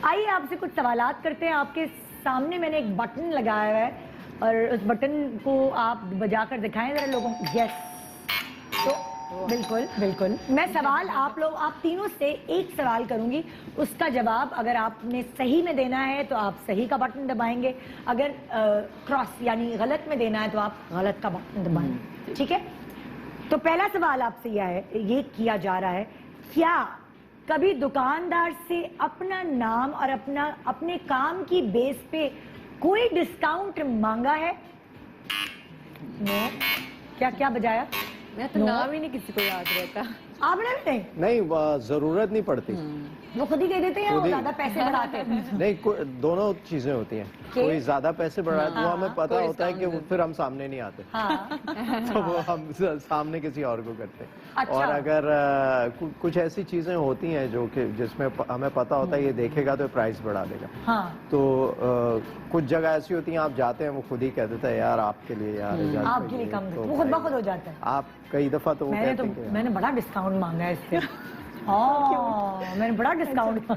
آئیے آپ سے کچھ سوالات کرتے ہیں. آپ کے سامنے میں نے ایک بٹن لگایا ہے اور اس بٹن کو آپ بجا کر دکھائیں ذرا لوگوں کو. یس, تو بالکل بالکل. میں سوال آپ تینوں سے ایک سوال کروں گی, اس کا جواب اگر آپ نے صحیح میں دینا ہے تو آپ صحیح کا بٹن دبائیں گے, اگر کراس یعنی غلط میں دینا ہے تو آپ غلط کا بٹن دبائیں گے. ٹھیک ہے, تو پہلا سوال آپ سے یہ کیا جا رہا ہے, کیا کبھی دکاندار سے اپنا نام اور اپنے کام کی بیس پہ کوئی ڈسکاؤنٹ مانگا ہے؟ نو. کیا بجایا؟ میں تو نام ہی نہیں کسی کو یاد رہتا. آپ نے نہیں, ضرورت نہیں پڑتی. وہ خود ہی دے دیتے ہیں, وہ زیادہ پیسے بڑھاتے ہیں. نہیں, دونوں چیزیں ہوتی ہیں. کوئی زیادہ پیسے بڑھا ہے تو وہ ہمیں پتہ ہوتا ہے کہ پھر ہم سامنے نہیں آتے, تو وہ ہم سامنے کسی اور کو کرتے ہیں. اور اگر کچھ ایسی چیزیں ہوتی ہیں جو کہ جس میں ہمیں پتہ ہوتا ہے یہ دیکھے گا تو پرائز بڑھا دے گا, تو کچھ جگہ ایسی ہوتی ہیں آپ جاتے ہیں وہ خود ہی کہہ دیتا ہے یار آپ کے لیے, یار آپ کے لیے کم, وہ خود بخود ہو جاتا ہے. آپ کئی دفعہ تو وہ کہتے ہیں کہ میں نے بڑا ڈسکاؤنٹ مانگا ہے اس سے. میں نے بڑا ڈسکاؤنٹ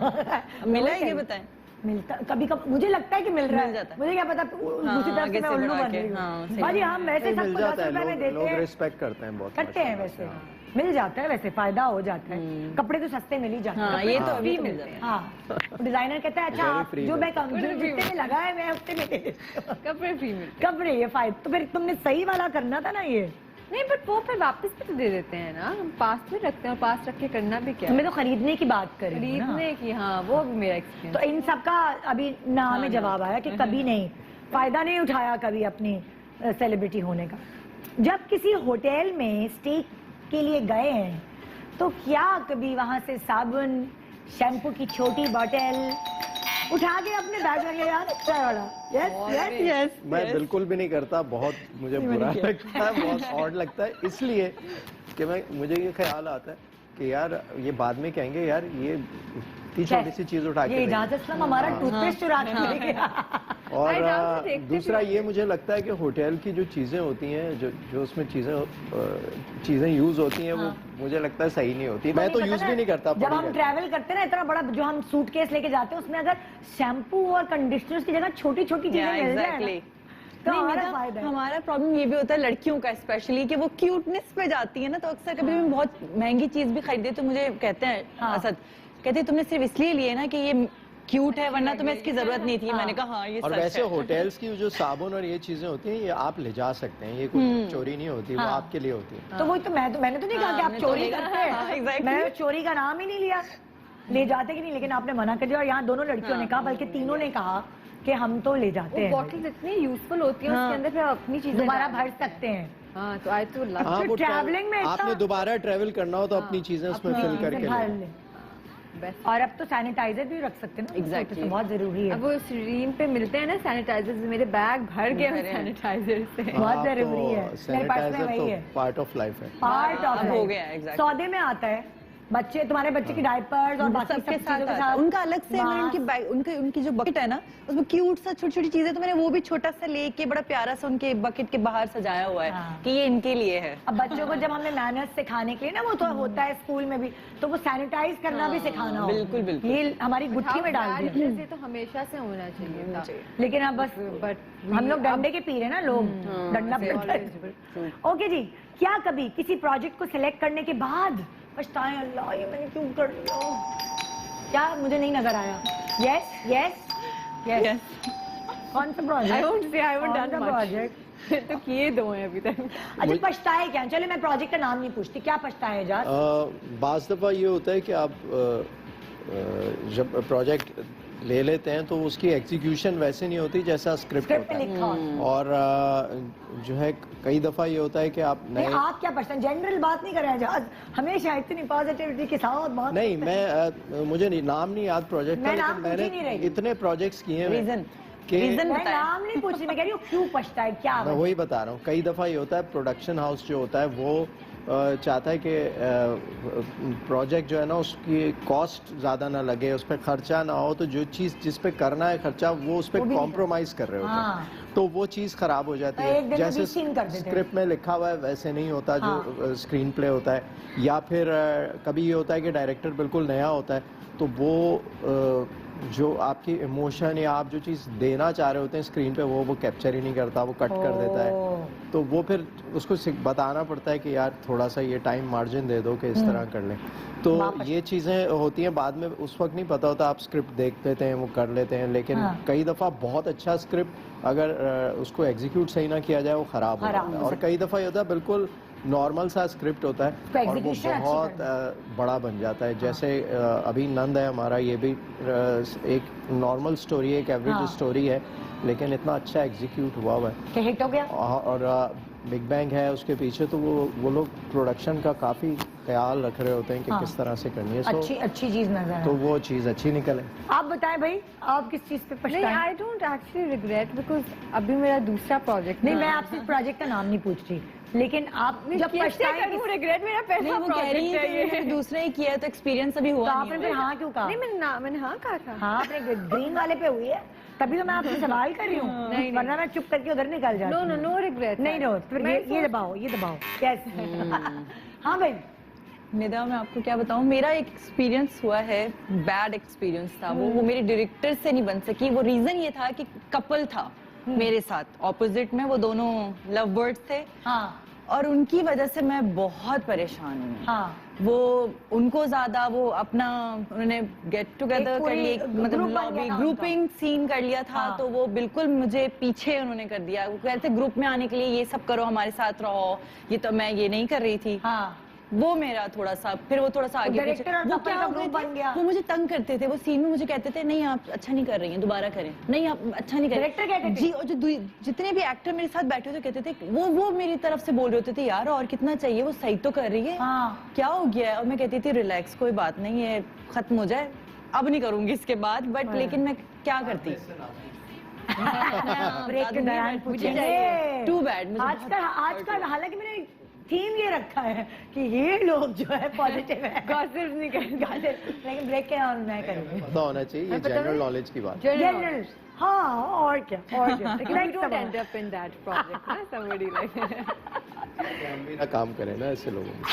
ملا ہے, یہ بتائیں. ملتا کبھی مجھے لگتا ہے کہ مل رہا ہے, مجھے کیا پتا دوسری طرف سے میں الو بن رہی ہوں. بھائی ہم ویسے سب کو 10 روپے میں دیتے لوگ ہیں, ریسپیکٹ کرتے ہیں, بہت کرتے ہیں, ویسے مل جاتا ہے, ویسے فائدہ ہو جاتا ہے. کپڑے تو سستے مل ہی جاتے ہیں, یہ تو ابھی مل جاتے ہیں. ہاں, ڈیزائنر کہتا ہے اچھا آپ جو میں جتنے میں لگا ہے میں ہفتے میں دے دیتا ہوں. کپڑے فری ملتے, کپڑے یہ فائدہ. تو پھر تم نے صحیح والا کرنا تھا نا. یہ نہیں, بٹ وہ پھر واپس بھی تو دے دیتے ہیں نا, ہم پاس میں رکھتے ہیں, اور پاس رکھ کے کرنا بھی کیا ہے. میں تو خریدنے کی بات کر رہی ہوں, خریدنے کی. ہاں, وہ بھی میرا ایکسپیرینس. تو ان سب کا ابھی نام میں جواب آیا کہ کبھی نہیں, فائدہ نہیں اٹھایا کبھی اپنی سیلیبریٹی ہونے کا. جب کسی ہوٹل میں اسٹے کے لیے گئے ہیں تو کیا کبھی وہاں سے صابن, شیمپو کی چھوٹی بوٹل اٹھا کے اپنے بیگ میں لے آ رکھا ہے والا؟ یس یس. میں بالکل بھی نہیں کرتا, بہت مجھے برا لگتا ہے, بہت آڈ لگتا ہے, اس لیے کہ مجھے یہ خیال آتا ہے کہ یار یہ بعد میں کہیں گے یار یہ اتنی چھوٹی سی چیز اٹھا کے, یہ اجازت اسلام ہمارا ٹوتھ پیسٹ چرا کے لے گیا. اور دوسرا یہ مجھے لگتا ہے کہ ہوٹل کی جو چیزیں ہوتی ہیں, جو اس میں چیزیں یوز ہوتی ہیں, وہ مجھے لگتا ہے صحیح نہیں ہوتی. میں تو یوز بھی نہیں کرتا. جب ہم ٹریول کرتے ہیں نا, اتنا بڑا جو ہم سوٹ کیس لے کے جاتے ہیں, اس میں اگر شیمپو اور کنڈیشنر کی جگہ چھوٹی چھوٹی چیزیں مل جائیں تو ہمارا پرابلم یہ بھی ہوتا ہے لڑکیوں کا اسپیشلی, کہ وہ کیوٹنس پہ جاتی ہے نا, تو اکثر کبھی بھی بہت مہنگی چیز بھی خریدے تو مجھے کہتے ہیں اسد, کہتے ہیں تم نے صرف اس لیے لیے نا کہ یہ کیوٹ ہے, ورنہ تمہیں اس کی ضرورت نہیں تھی. میں نے کہا ہاں یہ سچ ہے. اور ویسے ہوٹلز کی جو صابن اور یہ چیزیں ہوتی ہیں یہ آپ لے جا سکتے ہیں, یہ کوئی چوری نہیں ہوتی, وہ آپ کے لیے ہوتی ہے. تو وہی تو میں نے تو نہیں کہا کہ آپ چوری کرتے ہیں, میں چوری کا نام ہی نہیں لیا, لے جاتے کہ نہیں, لیکن آپ نے منع کر دیا. اور یہاں دونوں لڑکیوں نے کہا, بلکہ تینوں نے کہا کہ ہم تو لے جاتے ہیں. بوٹلز اتنی یوزفل ہوتی ہیں, اس کے اندر پھر اپنی چیزیں دوبارہ بھر سکتے ہیں. ہاں, تو آئی تو ٹریولنگ میں آپ نے دوبارہ ٹریول کرنا ہو تو اپنی چیزیں اس میں فل کر کے لیں. اور اب تو سینیٹائزر بھی رکھ سکتے ہیں نا, بہت ضروری ہے. اب وہ سٹریم پہ ملتے ہیں نا سینیٹائزر, میرے بیگ بھر گئے ہیں سینیٹائزر سے. بہت ضروری ہے, میرے پاس میں وہی ہے, پارٹ آف لائف ہے, پارٹ آف ہو گیا ہے. سودے میں آتا ہے, بچے تمہارے بچے کی ڈائپرز اور باقی سب چیزوں کے ساتھ ان کا الگ سے, ان کی جو بکٹ ہے نا اس میں کیوٹ سا چھوٹی چھوٹی چیزیں, تو میں نے وہ بھی چھوٹا سا لے کے بڑا پیارا سا ان کے بکٹ کے باہر سجایا ہوا ہے کہ یہ ان کے لیے ہے. اب بچوں کو جب ہم نے مینرز سکھانے کے لیے نا, وہ تو ہوتا ہے اسکول میں بھی, تو وہ سینیٹائز کرنا بھی سکھانا ہو. بالکل بالکل, یہ ہماری گٹھی میں ڈال دیا. یہ تو ہمیشہ سے ہونا چاہیے, لیکن اب بس ہم لوگ ڈنڈے کے پی رہے نا, لوگ ڈنڈا پڑتا ہے. اوکے جی, کیا کبھی کسی پروجیکٹ کو سلیکٹ کرنے کے بعد پچھتائیں, اللہ یہ میں نے کیوں کر لیا, کیا مجھے نہیں نظر آیا؟ یس یس یس. کون سا پروجیکٹ تو کیے دو ہیں ابھی تک. اچھا, پچھتائے کیا؟ چلے میں پروجیکٹ کا نام نہیں پوچھتی, کیا پچھتائے اعجاز؟ بعض دفعہ یہ ہوتا ہے کہ آپ جب پروجیکٹ لے لیتے ہیں تو اس کی ایگزیکیوشن ویسے نہیں ہوتی جیسا اسکرپٹ ہوتا ہے, اور جو ہے کئی دفعہ یہ ہوتا ہے کہ آپ آپ کیا پڑھتے ہیں, جنرل بات نہیں کر رہے ہیں اعجاز, ہمیشہ اتنی پازیٹیوٹی کے ساتھ بات نہیں. میں مجھے نام نہیں یاد پروجیکٹ کا, لیکن میں نے اتنے پروجیکٹس کیے ہیں میں نام نہیں پوچھ رہی, میں کہہ رہی ہوں کیوں پچھتا ہے, کیا میں وہی بتا رہا ہوں. کئی دفعہ یہ ہوتا ہے پروڈکشن ہاؤس جو ہوتا ہے وہ چاہتا ہے کہ پروجیکٹ جو ہے نا اس کی کاسٹ زیادہ نہ لگے, اس پہ خرچہ نہ ہو, تو جو چیز جس پہ کرنا ہے خرچہ وہ اس پہ کمپرومائز کر رہے ہوتے ہیں, تو وہ چیز خراب ہو جاتی ہے. جیسے اسکرپٹ میں لکھا ہوا ہے ویسے نہیں ہوتا جو اسکرین پلے ہوتا ہے. یا پھر کبھی یہ ہوتا ہے کہ ڈائریکٹر بالکل نیا ہوتا ہے تو وہ जो आपकी इमोशन या आप जो चीज़ देना चाह रहे होते हैं स्क्रीन पे वो कैप्चर ही नहीं करता, वो कट कर देता है, तो वो फिर उसको बताना पड़ता है कि यार थोड़ा सा ये टाइम मार्जिन दे दो कि इस तरह कर लें। तो ये चीज़ें होती हैं बाद में, उस वक्त नहीं पता होता, आप स्क्रिप्ट देख लेते हैं, वो कर लेते हैं, लेकिन कई दफ़ा बहुत अच्छा स्क्रिप्ट अगर उसको एग्जीक्यूट सही ना किया जाए वो ख़राब हो जाता है। और कई दफ़ा ये होता है बिल्कुल नॉर्मल सा स्क्रिप्ट होता है और वो बहुत बड़ा बन जाता है। जैसे अभी नंद है हमारा, ये भी एक नॉर्मल स्टोरी है, एक एवरेज स्टोरी है, लेकिन इतना अच्छा एग्जीक्यूट हुआ है कि हिट हो गया। और बिग बैंग है उसके पीछे, तो वो लोग प्रोडक्शन का काफ़ी ख्याल रख रहे होते हैं कि किस तरह से करनी है। अच्छी चीज नजर तो वो चीज़ अच्छी निकले। आप बताएं भाई, आप किस चीज पे पछताएं? नहीं, I don't actually regret because अभी मेरा दूसरा प्रोजेक्ट नहीं, मैं आपसे प्रोजेक्ट का नाम नहीं पूछ रही, लेकिन आप जब पछताएं रिग्रेट मेरा पहला वो कह रही है कि दूसरा ही किया है तो एक्सपीरियंस अभी हुआ आपने फिर हाँ क्यों कहा? नहीं, मैंने हाँ कहा था। हाँ, आपने ग्रीन वाले पे हुई है, तभी तो मैं आपसे सवाल कर रही हूँ, वरना मैं चुप करके उधर निकल जाती। No regret. नहीं, फिर ये दबाओ यस। हाँ भाई, निदा, मैं आपको क्या बताऊं, मेरा एक एक्सपीरियंस हुआ है, बैड एक्सपीरियंस था वो मेरे डायरेक्टर से नहीं बन सकी। वो रीजन ये था कि कपल था मेरे साथ ऑपोजिट में, वो दोनों लव बर्ड्स थे। और उनकी वजह से मैं बहुत परेशान हूँ। वो उनको ज्यादा वो अपना उन्होंने गेट टुगेदर कर लिया, मतलब लॉबी ग्रुपिंग सीन कर लिया था। तो वो बिल्कुल मुझे पीछे उन्होंने कर दिया। वो कहते ग्रुप में आने के लिए ये सब करो, हमारे साथ रहो, ये तो मैं ये नहीं कर रही थी। वो मेरा थोड़ा सा, फिर वो थोड़ा सा आगे पीछे, वो क्या हो गया, वो मुझे तंग करते थे। वो सीन में मुझे कहते थे नहीं आप अच्छा नहीं कर रही हैं, दोबारा करें, नहीं आप अच्छा नहीं कर रहे जी। और जो जितने भी एक्टर मेरे साथ बैठे थे कहते थे, वो मेरी तरफ से बोल रहे होते थे यार और कितना चाहिए, वो सही तो कर रही है, क्या हो गया है। और मैं कहती थी रिलैक्स, कोई बात नहीं है, खत्म हो जाए, अब नहीं करूंगी इसके बाद। बट लेकिन मैं क्या करती, टू बैड। आजकल हालांकि मैंने थीम ये रखा है कि ये लोग जो है पॉजिटिव है, गॉसिप नहीं करेंगे, लेकिन ब्रेक के और मैं करूंगी। पता होना चाहिए, ये जनरल नॉलेज की बात। जनरल, हाँ, और क्या। I don't end up in that project, ना somebody like हम भी ना काम करें ना ऐसे लोगों में।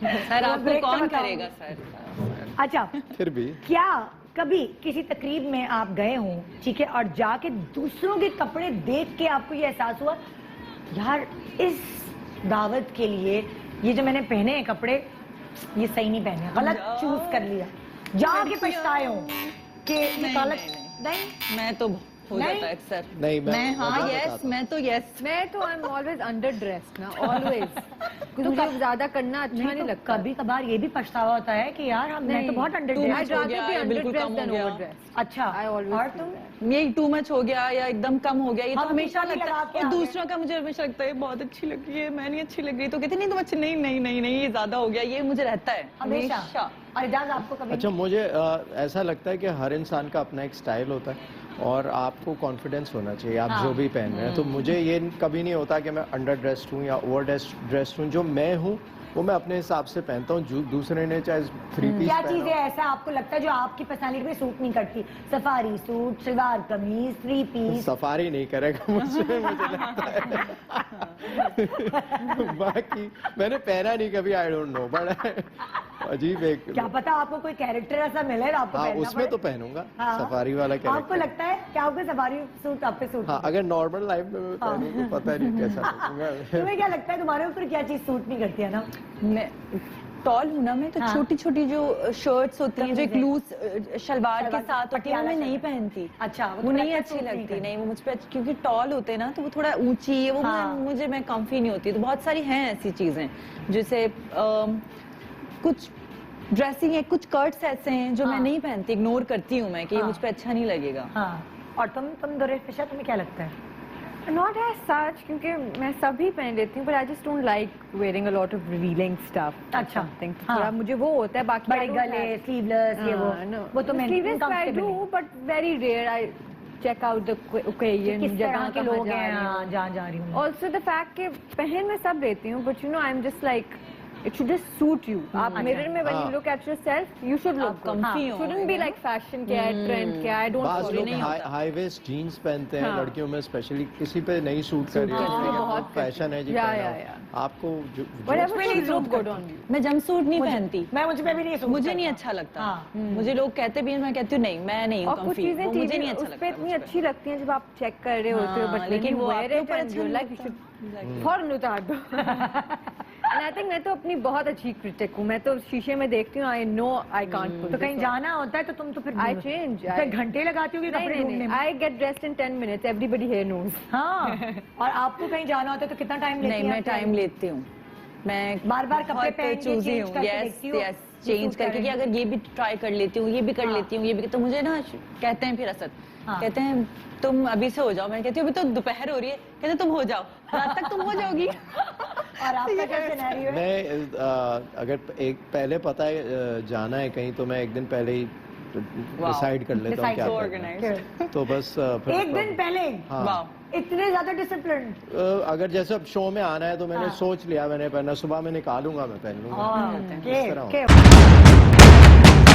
सर आपको कौन करेगा सर? अच्छा, फिर भी क्या कभी किसी तकरीब में आप गए हों, ठीक है, और जाके दूसरों के कपड़े देख के आपको ये एहसास हुआ यार इस दावत के लिए ये जो मैंने पहने हैं कपड़े ये सही नहीं पहने, गलत चूज कर लिया, जाके पछताए हो कि ये गलत? नहीं, मैं तो हो जाता है अक्सर। नहीं, मैं हाँ यस, मैं तो यस, मैं तो I am always under dressed ना, ऑलवेज। तो मुझे ज्यादा करना अच्छा नहीं लगता। कभी कभार ये भी पछतावा होता है कि यार मैं तो बहुत अंडर ड्रेस। अच्छा, और तुम? ये टू मच हो गया या एकदम कम हो गया, ये तो हमेशा हमेशा लगता है। और दूसरों का मुझे हमेशा लगता है बहुत अच्छी लग रही है, मैं नहीं अच्छी लग रही, तो कहते नहीं तुम अच्छी, नहीं ये ज्यादा हो गया, ये मुझे रहता है हमेशा। और इजाज़ आपको कभी? अच्छा, मुझे ऐसा लगता है कि हर इंसान का अपना एक स्टाइल होता है और आपको कॉन्फिडेंस होना चाहिए, आप जो भी पहन रहे हैं। तो मुझे ये कभी नहीं होता कि मैं अंडर ड्रेस्ड हूँ या ओवर ड्रेस्ड हूँ। जो मैं हूँ वो मैं अपने हिसाब से पहनता हूँ। दूसरे ने चाहे 3 पीस क्या चीजें ऐसा आपको लगता है जो आपकी पर्सनालिटी पे सूट नहीं करती? Safari suit, salwar kameez, 3 piece. Safari नहीं करेगा मुझे लगता है। बाकी मैंने पहना नहीं कभी, आई डोंट नो, बट अजीब एक, क्या पता आपको कोई कैरेक्टर ऐसा मिले आपको हाँ, पहनना उसमें पड़े। तो पहनूंगा सफारी वाला कैरेक्टर। आपको लगता है कि आपको सफारी सूट आप पे सूट? हाँ, अगर नॉर्मल लाइफ में मैं पहनूं तो पता नहीं कैसा लगूंगा। तुम्हें क्या लगता है तुम्हारे ऊपर क्या चीज सूट नहीं करती है ना? मैं टॉल हूँ ना, मैं तो छोटी छोटी जो शर्ट्स होती हैं जो एक लूज शलवार के साथ होती है वो मैं नहीं पहनती। अच्छा, वो नहीं अच्छी लगती, नहीं वो मुझ पे, क्योंकि टॉल होते हैं ना तो वो थोड़ा ऊंची है, वो मुझे मैं कंफी नहीं होती। तो बहुत सारी हैं ऐसी चीजें जैसे कुछ ड्रेसिंग है, कुछ कर्ट्स ऐसे हैं जो मैं नहीं पहनती, इग्नोर करती हूँ मैं कि ये मुझ पे अच्छा नहीं लगेगा। और तुम दुरेफिशा, तुम्हें क्या लगता है? Not as such, क्योंकि मैं सभी पहन लेती हूँ, but I just don't like wearing a lot of revealing stuff. अच्छा, थोड़ा मुझे वो होता है, बाकी बड़े गले, स्लीवलेस, ये वो तो मैं sleeveless I do, but very rare I check out the occasion, किस तरह के लोग हैं जहाँ जा रही हूँ। Also the fact कि पहन मैं सब लेती हूँ, but you know I'm just like It should just suit you. आप mirror में when you हाँ. look at yourself, you should look good. comfy हो, Shouldn't be like fashion क्या है, trend क्या है. I don't बाज follow. लोग नहीं होता। हाई वेस्ट जीन्स पहनते हैं हाँ. लड़कियों में स्पेशली, किसी पे नहीं सूट कर रही हाँ, है, बहुत फैशन है जी या, पहना या, हो। या. आपको Whatever नहीं should look suit good करती। on you. मैं जंप सूट नहीं पहनती, मैं मुझ पे भी नहीं सूट मुझे नहीं करता। अच्छा लगता। हाँ। मुझे लोग कहते भी हैं, मैं कहती हूँ नहीं, मैं नहीं हूँ और कुछ comfy, चीजें वो मुझे TV नहीं अच्छा उस पे लगता इतनी मुझ पे। अच्छी लगती हैं जब आप चेक कर रहे होते हो, हाँ, बट लेकिन वो wear आपके it ऊपर and अच्छा you're नहीं like you लगता। should फौरन उतार दो। And I think मैं तो अपनी बहुत अच्छी क्रिटिक हूँ, मैं तो शीशे में देखती हूँ, I know I can't pull तो कहीं this off. जाना होता है तो तुम तो फिर I change. फिर घंटे लगाती होगी नहीं कपड़े नहीं ढूंढने नहीं, में। I get dressed in 10 minutes. Everybody here knows. हाँ, और आपको कहीं जाना होता है तो कितना टाइम लेती नहीं, हैं मैं आप टाइम लेती हूँ, मैं बार-बार कपड़े बहुत पहन के choosy change हूँ। करके Yes, देखती हो, yes, ये change सूट करके कि करें। अगर ये भी ट्राई कर लेती हूँ, ये भी कर हाँ। लेती हूँ, ये भी, तो मुझे ना कहते हैं फिर असद, हाँ। कहते हैं तुम अभी से हो जाओ, मैं कहती हूँ अभी तो दोपहर हो रही है, कहते हैं तुम हो जाओ, रात तक तुम हो जाओगी। और आपका क्या सिनेरियो है? मैं अगर एक पहले पता है जाना है कहीं तो मैं एक दिन पहले ही डिसाइड कर लेता हूँ Decide क्या so करना है। organized. तो बस फिर एक दिन पहले हाँ। वाह, इतने ज्यादा डिसिप्लिन। अगर जैसे अब शो में आना है तो मैंने हाँ। सोच लिया, मैंने पहना, सुबह मैं निकालूंगा, मैं पहन लूंगा। इस तरह होता है। ओके